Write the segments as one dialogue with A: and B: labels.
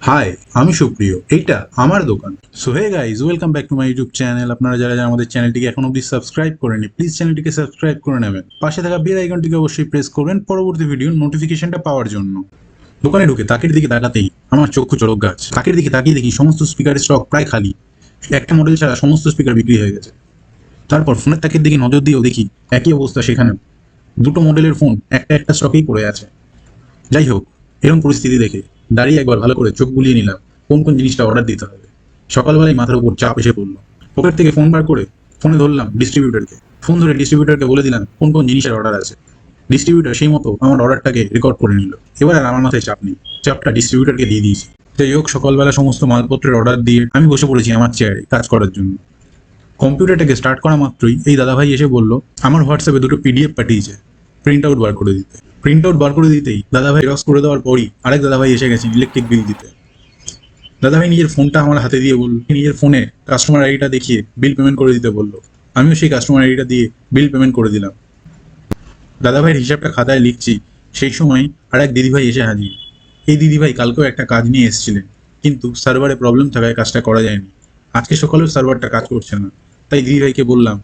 A: High, আমি সুপ্রিয়। এইটা আমার দোকান। So hey guys, welcome back to my YouTube channel. আপনারা যারা যারা আমাদের চ্যানেলটিকে এখন অবধি সাবস্ক্রাইব করেনি, প্লিজ চ্যানেলটিকে সাবস্ক্রাইব করে নেবেন। পাশে থাকা বেল আইকনটিকে অবশ্যই প্রেস করবেন পরবর্তী ভিডিওর নোটিফিকেশনটা পাওয়ার জন্য। দোকানে ঢুকে তাকের দিকে তাকাতেই আমার চক্ষু চড়ক গাছ। তাকের দিকে তাকিয়ে দেখি সমস্ত স্পিকারের স্টক প্রায় খালি। একটা মডেল ছাড়া সমস্ত স্পিকার বিক্রি হয়ে গেছে। তারপর ফোনের তাকের দিকে নজর দিয়েও দেখি একই অবস্থা সেখানেও। দুটো মডেলের ফোন একটা একটা স্টকেই পড়ে আছে। যাই হোক, এরকম পরিস্থিতি দেখে দাঁড়িয়ে একবার ভালো করে চোখ বুলিয়ে নিলাম কোন কোন জিনিসটা অর্ডার দিতে হবে। সকালবেলায় মাথার উপর চাপ এসে পড়লো। পকেট থেকে ফোন বার করে ফোনে ধরলাম ডিস্ট্রিবিউটরকে। ফোন ধরে ডিস্ট্রিবিউটরকে বলে দিলাম কোন কোন জিনিসের অর্ডার আছে। ডিস্ট্রিবিউটর সেই মতো আমার অর্ডারটাকে রেকর্ড করে নিল। এবার আর আমার মাথায় চাপ নেই, চাপটা ডিস্ট্রিবিউটরকে দিয়ে দিয়েছি। যাই হোক, সকালবেলা সমস্ত মালপত্রের অর্ডার দিয়ে আমি বসে পড়েছি আমার চেয়ারে কাজ করার জন্য। কম্পিউটারটাকে স্টার্ট করা মাত্রই এই দাদাভাই এসে বলল আমার হোয়াটসঅ্যাপে দুটো পিডিএফ পাঠিয়েছে, প্রিন্ট আউট বার করে দিতে। প্রিন্ট আউট বার করে দিতেই দাদাভাই রক্স করে দেওয়ার পরই আরেক দাদাভাই এসে গেছেন ইলেকট্রিক বিল দিতে। দাদাভাই নিজের ফোনটা আমার হাতে দিয়ে বলল, নিজের ফোনে কাস্টমার আইডিটা দেখিয়ে বিল পেমেন্ট করে দিতে বললো। আমিও সেই কাস্টমার আইডিটা দিয়ে বিল পেমেন্ট করে দিলাম। দাদাভাইয়ের হিসাবটা খাতায় লিখছি, সেই সময় আরেক দিদিভাই এসে হাজির। এই দিদিভাই কালকেও একটা কাজ নিয়ে এসেছিলেন, কিন্তু সার্ভারে প্রবলেম থাকায় কাজটা করা যায়নি। আজকে সকালেও সার্ভারটা কাজ করছে না। তাই দিদিভাইকে বললাম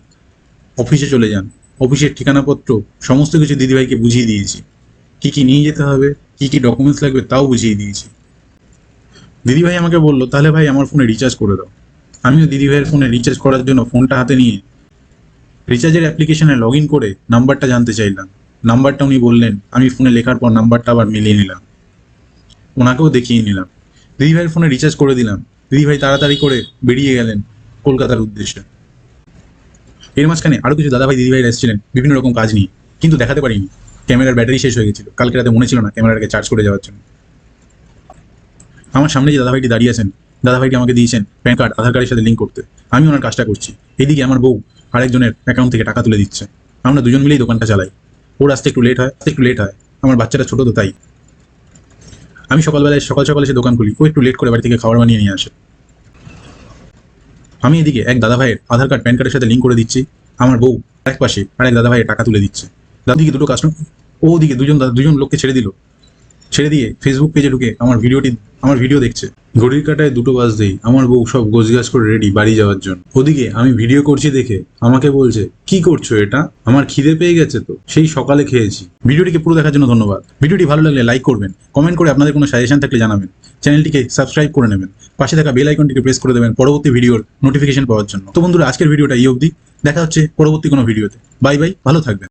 A: অফিসে চলে যান। অফিসের ঠিকানাপত্র সমস্ত কিছু দিদিভাইকে বুঝিয়ে দিয়েছি। কি কি নিয়ে যেতে হবে, কি কি ডকুমেন্টস লাগবে তাও বুঝিয়ে দিয়েছি। দিদিভাই আমাকে বললো তাহলে ভাই আমার ফোনে রিচার্জ করে দাও। আমিও দিদিভাইয়ের ফোনে রিচার্জ করার জন্য ফোনটা হাতে নিয়ে রিচার্জের অ্যাপ্লিকেশনে লগ ইন করে নাম্বারটা জানতে চাইলাম। নাম্বারটা উনি বললেন, আমি ফোনে লেখার পর নাম্বারটা আবার মিলিয়ে নিলাম, ওনাকেও দেখিয়ে নিলাম। দিদিভাইয়ের ফোনে রিচার্জ করে দিলাম। দিদিভাই তাড়াতাড়ি করে বেরিয়ে গেলেন কলকাতার উদ্দেশ্যে। এর মাঝখানে আরও কিছু দাদাভাই দিদিভাইরা এসেছিলেন বিভিন্ন রকম কাজ নিয়ে, কিন্তু দেখাতে পারিনি। ক্যামেরার ব্যাটারি শেষ হয়ে গেছিল, কালকে রাতে মনে ছিল না ক্যামেরাটাকে চার্জ করে যাওয়ার জন্য। আমার সামনে যে দাদাভাইটি দাঁড়িয়ে আছেন, দাদাভাইটি আমাকে দিয়েছেন প্যান কার্ড আধার কার্ডের সাথে লিঙ্ক করতে। আমি ওনার কাজটা করছি, এদিকে আমার বউ আরেকজনের অ্যাকাউন্ট থেকে টাকা তুলে দিচ্ছে। আমরা দুজন মিলেই দোকানটা চালাই। ওর আসতে একটু লেট হয়, আমার বাচ্চাটা ছোটো তো তাই। আমি সকালবেলায় সকাল সকাল এসে দোকান খুলি, ও একটু লেট করে বাড়ি থেকে খাবার বানিয়ে নিয়ে আসে। আমি এদিকে এক দাদাভাইয়ের আধার কার্ড প্যান কার্ডের সাথে লিঙ্ক করে দিচ্ছি, আমার বউ এক পাশে আরেক দাদাভাইয়ের টাকা তুলে দিচ্ছে। দাদিকে দুটো কাস্টমার, ওদিকে দুজন লোককে ছেড়ে দিয়ে ফেসবুক পেজে ঢুকে আমার ভিডিও দেখছে। ঘড়ির কাঁটায় 2টো বাজতেই আমার বউ সব গোছগাছ করে রেডি বাড়ি যাওয়ার জন্য। ওদিকে আমি ভিডিও করছি দেখে আমাকে বলছে কি করছো এটা, আমার খিদে পেয়ে গেছে তো, সেই সকালে খেয়েছি। ভিডিওটিকে পুরো দেখার জন্য ধন্যবাদ। ভিডিওটি ভালো লাগলে লাইক করবেন, কমেন্ট করে আপনাদের কোনো সাজেশন থাকলে জানাবেন, চ্যানেলটিকে সাবস্ক্রাইব করে নেবেন, পাশে থাকা বেল আইকনটিকে প্রেস করে দেবেন পরবর্তী ভিডিওর নোটিফিকেশন পাওয়ার জন্য। তো বন্ধুরা, আজকের ভিডিওটা এই অবধি। দেখা হচ্ছে পরবর্তী কোনো ভিডিওতে। বাই বাই, ভালো থাকবেন।